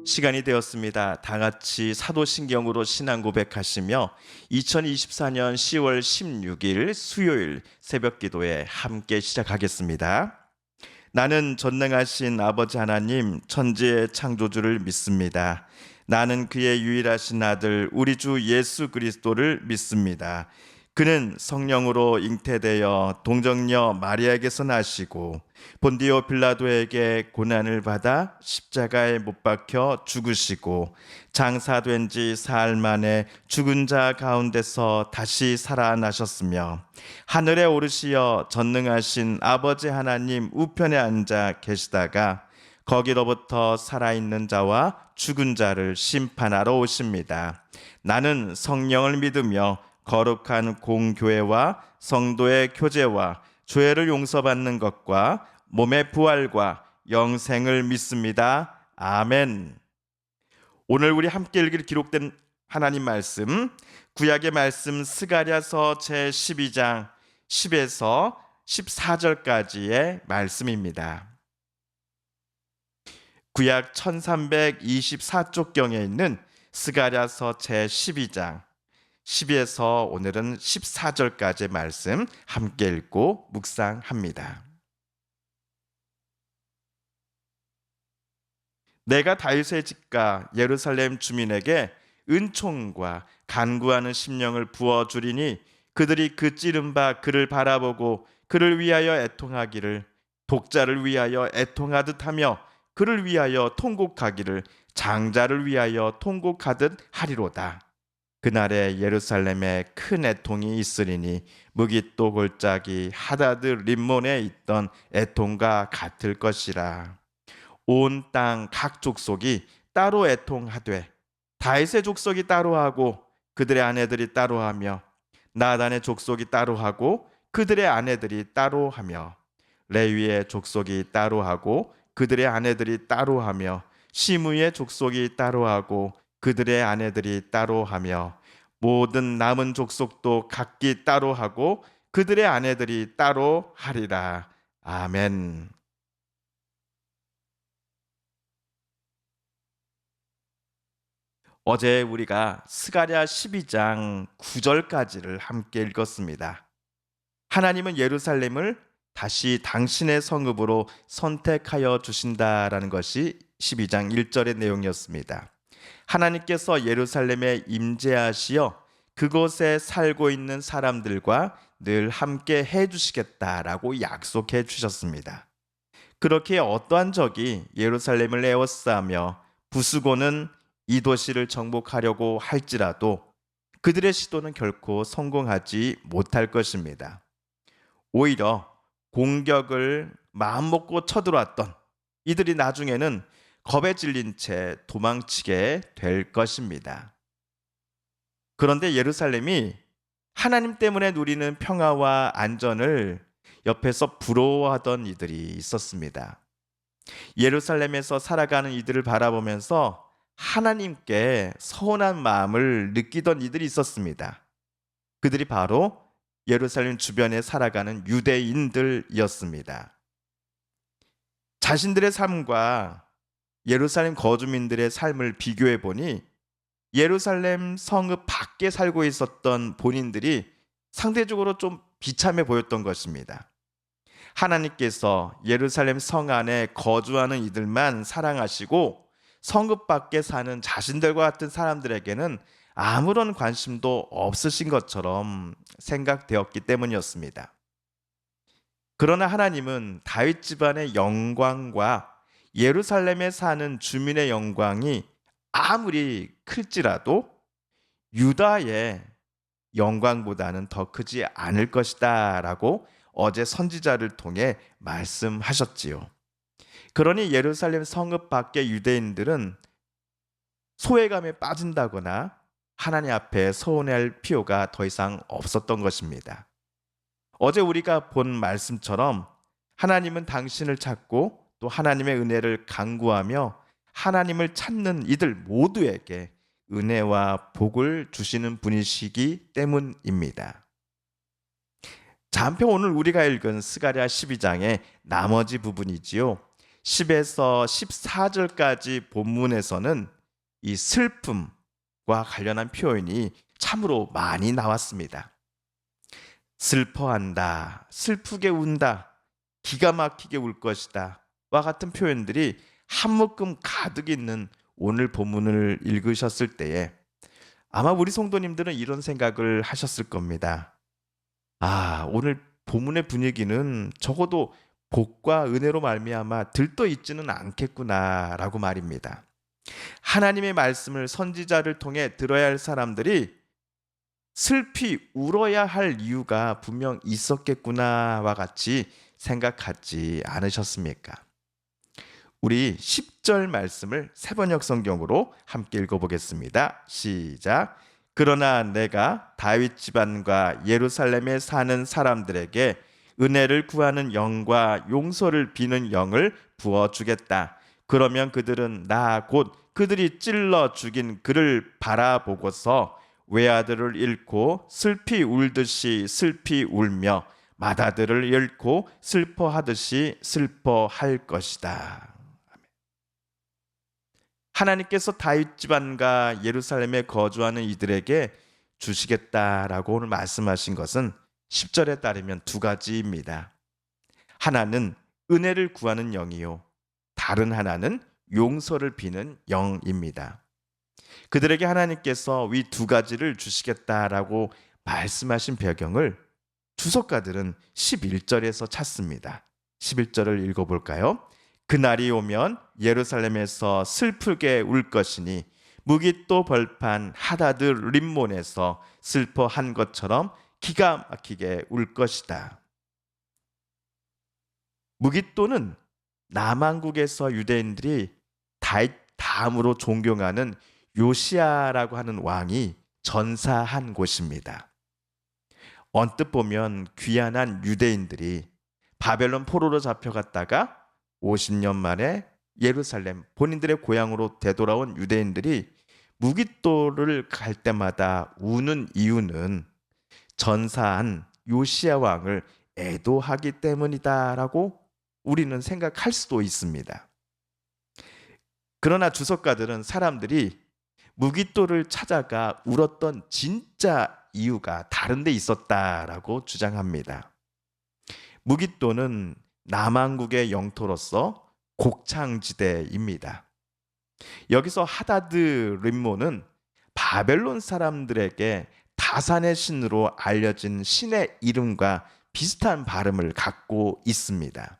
시간이 되었습니다. 다 같이 사도신경으로 신앙 고백하시며 2024년 10월 16일 수요일 새벽 기도에 함께 시작하겠습니다. 나는 전능하신 아버지 하나님 천지의 창조주를 믿습니다. 나는 그의 유일하신 아들 우리 주 예수 그리스도를 믿습니다. 그는 성령으로 잉태되어 동정녀 마리아에게서 나시고 본디오 빌라도에게 고난을 받아 십자가에 못 박혀 죽으시고 장사된 지 사흘 만에 죽은 자 가운데서 다시 살아나셨으며 하늘에 오르시어 전능하신 아버지 하나님 우편에 앉아 계시다가 거기로부터 살아있는 자와 죽은 자를 심판하러 오십니다. 나는 성령을 믿으며 거룩한 공교회와 성도의 교제와 죄를 용서받는 것과 몸의 부활과 영생을 믿습니다. 아멘. 오늘 우리 함께 읽을 기록된 하나님 말씀, 구약의 말씀 스가랴서 제12장 10에서 14절까지의 말씀입니다. 구약 1324쪽경에 있는 스가랴서 제12장 10에서 오늘은 14절까지의 말씀 함께 읽고 묵상합니다. 내가 다윗의 집과 예루살렘 주민에게 은총과 간구하는 심령을 부어주리니 그들이 그 찌른 바 그를 바라보고 그를 위하여 애통하기를 독자를 위하여 애통하듯 하며 그를 위하여 통곡하기를 장자를 위하여 통곡하듯 하리로다. 그날에 예루살렘에 큰 애통이 있으리니 무깃도 골짜기 하다드 림몬에 있던 애통과 같을 것이라. 온 땅 각 족속이 따로 애통하되 다윗의 족속이 따로 하고 그들의 아내들이 따로 하며 나단의 족속이 따로 하고 그들의 아내들이 따로 하며 레위의 족속이 따로 하고 그들의 아내들이 따로 하며 시므의 족속이 따로 하고 그들의 아내들이 따로 하며 모든 남은 족속도 각기 따로 하고 그들의 아내들이 따로 하리라. 아멘. 어제 우리가 스가랴 12장 9절까지를 함께 읽었습니다. 하나님은 예루살렘을 다시 당신의 성읍으로 선택하여 주신다라는 것이 12장 1절의 내용이었습니다. 하나님께서 예루살렘에 임재하시어 그곳에 살고 있는 사람들과 늘 함께 해주시겠다라고 약속해 주셨습니다. 그렇게 어떠한 적이 예루살렘을 에워싸며 부수고는 이 도시를 정복하려고 할지라도 그들의 시도는 결코 성공하지 못할 것입니다. 오히려 공격을 마음먹고 쳐들어왔던 이들이 나중에는 겁에 질린 채 도망치게 될 것입니다. 그런데 예루살렘이 하나님 때문에 누리는 평화와 안전을 옆에서 부러워하던 이들이 있었습니다. 예루살렘에서 살아가는 이들을 바라보면서 하나님께 서운한 마음을 느끼던 이들이 있었습니다. 그들이 바로 예루살렘 주변에 살아가는 유대인들이었습니다. 자신들의 삶과 예루살렘 거주민들의 삶을 비교해 보니 예루살렘 성읍 밖에 살고 있었던 본인들이 상대적으로 좀 비참해 보였던 것입니다. 하나님께서 예루살렘 성 안에 거주하는 이들만 사랑하시고 성읍 밖에 사는 자신들과 같은 사람들에게는 아무런 관심도 없으신 것처럼 생각되었기 때문이었습니다. 그러나 하나님은 다윗 집안의 영광과 예루살렘에 사는 주민의 영광이 아무리 클지라도 유다의 영광보다는 더 크지 않을 것이다 라고 어제 선지자를 통해 말씀하셨지요. 그러니 예루살렘 성읍 밖의 유대인들은 소외감에 빠진다거나 하나님 앞에 서운해할 필요가 더 이상 없었던 것입니다. 어제 우리가 본 말씀처럼 하나님은 당신을 찾고 또 하나님의 은혜를 간구하며 하나님을 찾는 이들 모두에게 은혜와 복을 주시는 분이시기 때문입니다. 자, 한편 오늘 우리가 읽은 스가랴 12장의 나머지 부분이지요. 10에서 14절까지 본문에서는 이 슬픔과 관련한 표현이 참으로 많이 나왔습니다. 슬퍼한다, 슬프게 운다, 기가 막히게 울 것이다 와 같은 표현들이 한 묶음 가득 있는 오늘 본문을 읽으셨을 때에 아마 우리 성도님들은 이런 생각을 하셨을 겁니다. 오늘 본문의 분위기는 적어도 복과 은혜로 말미암아 들떠 있지는 않겠구나라고 말입니다. 하나님의 말씀을 선지자를 통해 들어야 할 사람들이 슬피 울어야 할 이유가 분명 있었겠구나와 같이 생각하지 않으셨습니까? 우리 10절 말씀을 세번역 성경으로 함께 읽어보겠습니다. 시작. 그러나 내가 다윗 집안과 예루살렘에 사는 사람들에게 은혜를 구하는 영과 용서를 비는 영을 부어주겠다. 그러면 그들은 나 곧 그들이 찔러 죽인 그를 바라보고서 외아들을 잃고 슬피 울듯이 슬피 울며 맏아들을 잃고 슬퍼하듯이 슬퍼할 것이다. 하나님께서 다윗 집안과 예루살렘에 거주하는 이들에게 주시겠다라고 오늘 말씀하신 것은 10절에 따르면 두 가지입니다. 하나는 은혜를 구하는 영이요, 다른 하나는 용서를 비는 영입니다. 그들에게 하나님께서 이 두 가지를 주시겠다라고 말씀하신 배경을 주석가들은 11절에서 찾습니다. 11절을 읽어볼까요? 그날이 오면 예루살렘에서 슬프게 울 것이니 무깃도 벌판 하다드 림몬에서 슬퍼한 것처럼 기가 막히게 울 것이다. 무깃도는 남왕국에서 유대인들이 다윗 다음으로 존경하는 요시야라고 하는 왕이 전사한 곳입니다. 언뜻 보면 귀환한 유대인들이 바벨론 포로로 잡혀갔다가 50년 만에 예루살렘 본인들의 고향으로 되돌아온 유대인들이 무깃도를 갈 때마다 우는 이유는 전사한 요시야 왕을 애도하기 때문이다라고 우리는 생각할 수도 있습니다. 그러나 주석가들은 사람들이 무깃도를 찾아가 울었던 진짜 이유가 다른 데 있었다라고 주장합니다. 무깃도는 남왕국의 영토로서 곡창지대입니다. 여기서 하다드 림몬은 바벨론 사람들에게 다산의 신으로 알려진 신의 이름과 비슷한 발음을 갖고 있습니다.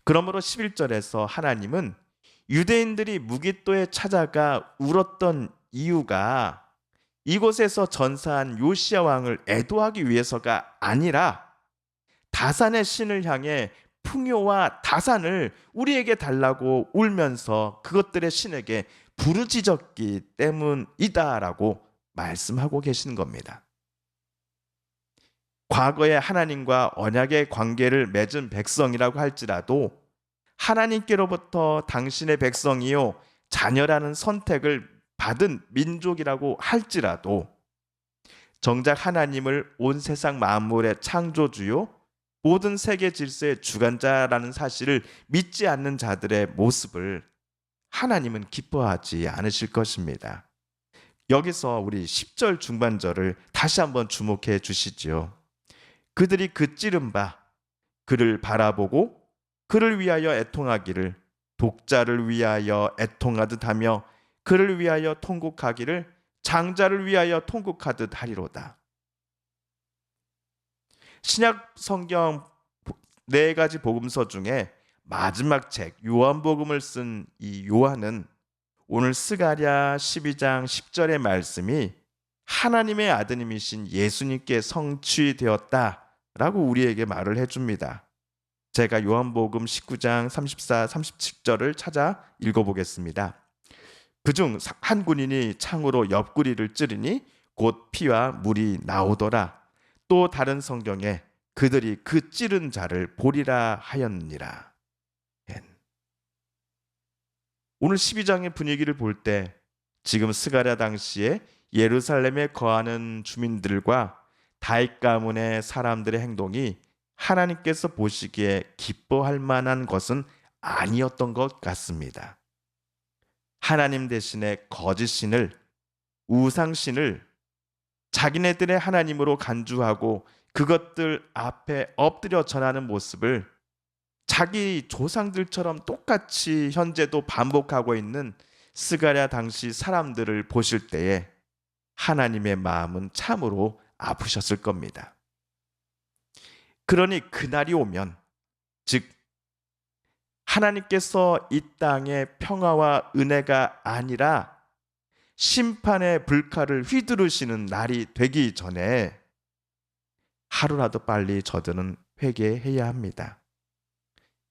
그러므로 11절에서 하나님은 유대인들이 무깃도에 찾아가 울었던 이유가 이곳에서 전사한 요시야 왕을 애도하기 위해서가 아니라 다산의 신을 향해 풍요와 다산을 우리에게 달라고 울면서 그것들의 신에게 부르짖었기 때문이다라고 말씀하고 계신 겁니다. 과거에 하나님과 언약의 관계를 맺은 백성이라고 할지라도 하나님께로부터 당신의 백성이요 자녀라는 선택을 받은 민족이라고 할지라도 정작 하나님을 온 세상 만물의 창조주요 모든 세계 질서의 주관자라는 사실을 믿지 않는 자들의 모습을 하나님은 기뻐하지 않으실 것입니다. 여기서 우리 10절 중반절을 다시 한번 주목해 주시지요. 그들이 그 찌른 바 그를 바라보고 그를 위하여 애통하기를 독자를 위하여 애통하듯 하며 그를 위하여 통곡하기를 장자를 위하여 통곡하듯 하리로다. 신약 성경 4가지 복음서 중에 마지막 책 요한복음을 쓴 이 요한은 오늘 스가랴 12장 10절의 말씀이 하나님의 아드님이신 예수님께 성취되었다라고 우리에게 말을 해줍니다. 제가 요한복음 19장 34, 37절을 찾아 읽어보겠습니다. 그중 한 군인이 창으로 옆구리를 찌르니 곧 피와 물이 나오더라. 또 다른 성경에 그들이 그 찌른 자를 보리라 하였느니라. 오늘 12장의 분위기를 볼 때 지금 스가랴 당시에 예루살렘에 거하는 주민들과 다윗 가문의 사람들의 행동이 하나님께서 보시기에 기뻐할 만한 것은 아니었던 것 같습니다. 하나님 대신에 거짓신을, 우상신을 자기네들의 하나님으로 간주하고 그것들 앞에 엎드려 전하는 모습을 자기 조상들처럼 똑같이 현재도 반복하고 있는 스가랴 당시 사람들을 보실 때에 하나님의 마음은 참으로 아프셨을 겁니다. 그러니 그날이 오면, 즉 하나님께서 이 땅에 평화와 은혜가 아니라 심판의 불칼을 휘두르시는 날이 되기 전에 하루라도 빨리 저들은 회개해야 합니다.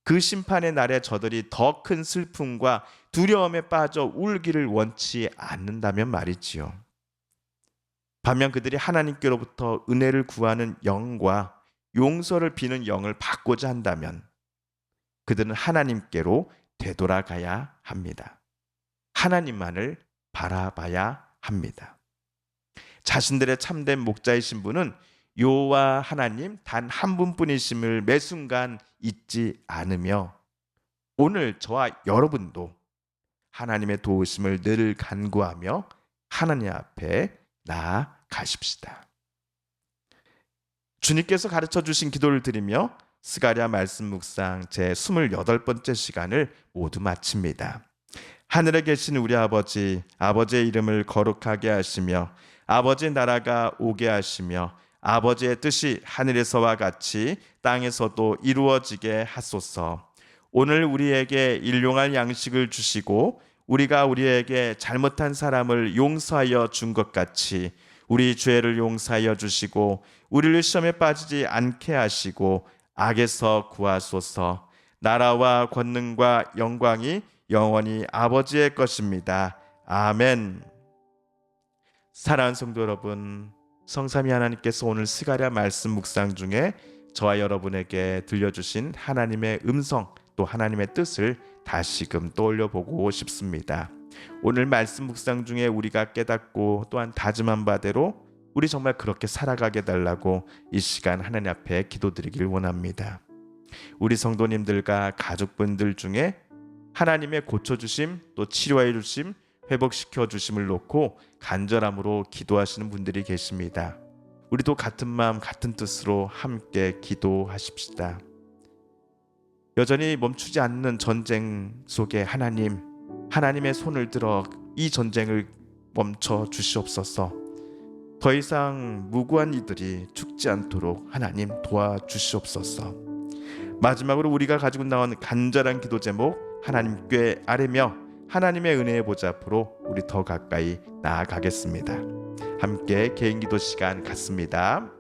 그 심판의 날에 저들이 더 큰 슬픔과 두려움에 빠져 울기를 원치 않는다면 말이지요. 반면 그들이 하나님께로부터 은혜를 구하는 영과 용서를 비는 영을 받고자 한다면 그들은 하나님께로 되돌아가야 합니다. 하나님만을 바라봐야 합니다. 자신들의 참된 목자이신 분은 여호와 하나님 단 한 분뿐이심을 매 순간 잊지 않으며 오늘 저와 여러분도 하나님의 도우심을 늘 간구하며 하나님 앞에 나아가십시다. 주님께서 가르쳐 주신 기도를 드리며 스가랴 말씀 묵상 제 28번째 시간을 모두 마칩니다. 하늘에 계신 우리 아버지, 아버지의 이름을 거룩하게 하시며 아버지의 나라가 오게 하시며 아버지의 뜻이 하늘에서와 같이 땅에서도 이루어지게 하소서. 오늘 우리에게 일용할 양식을 주시고 우리가 우리에게 잘못한 사람을 용서하여 준 것 같이 우리 죄를 용서하여 주시고 우리를 시험에 빠지지 않게 하시고 악에서 구하소서. 나라와 권능과 영광이 영원히 아버지의 것입니다. 아멘. 사랑하는 성도 여러분, 성삼위 하나님께서 오늘 스가랴 말씀 묵상 중에 저와 여러분에게 들려주신 하나님의 음성, 또 하나님의 뜻을 다시금 떠올려 보고 싶습니다. 오늘 말씀 묵상 중에 우리가 깨닫고 또한 다짐한 바대로 우리 정말 그렇게 살아가게 달라고 이 시간 하나님 앞에 기도드리길 원합니다. 우리 성도님들과 가족분들 중에 하나님의 고쳐주심, 또 치료해 주심, 회복시켜 주심을 놓고 간절함으로 기도하시는 분들이 계십니다. 우리도 같은 마음 같은 뜻으로 함께 기도하십시다. 여전히 멈추지 않는 전쟁 속에 하나님의 손을 들어 이 전쟁을 멈춰 주시옵소서. 더 이상 무고한 이들이 죽지 않도록 하나님 도와주시옵소서. 마지막으로 우리가 가지고 나온 간절한 기도 제목 하나님께 아뢰며 하나님의 은혜의 보좌 앞으로 우리 더 가까이 나아가겠습니다. 함께 개인 기도 시간 갖습니다.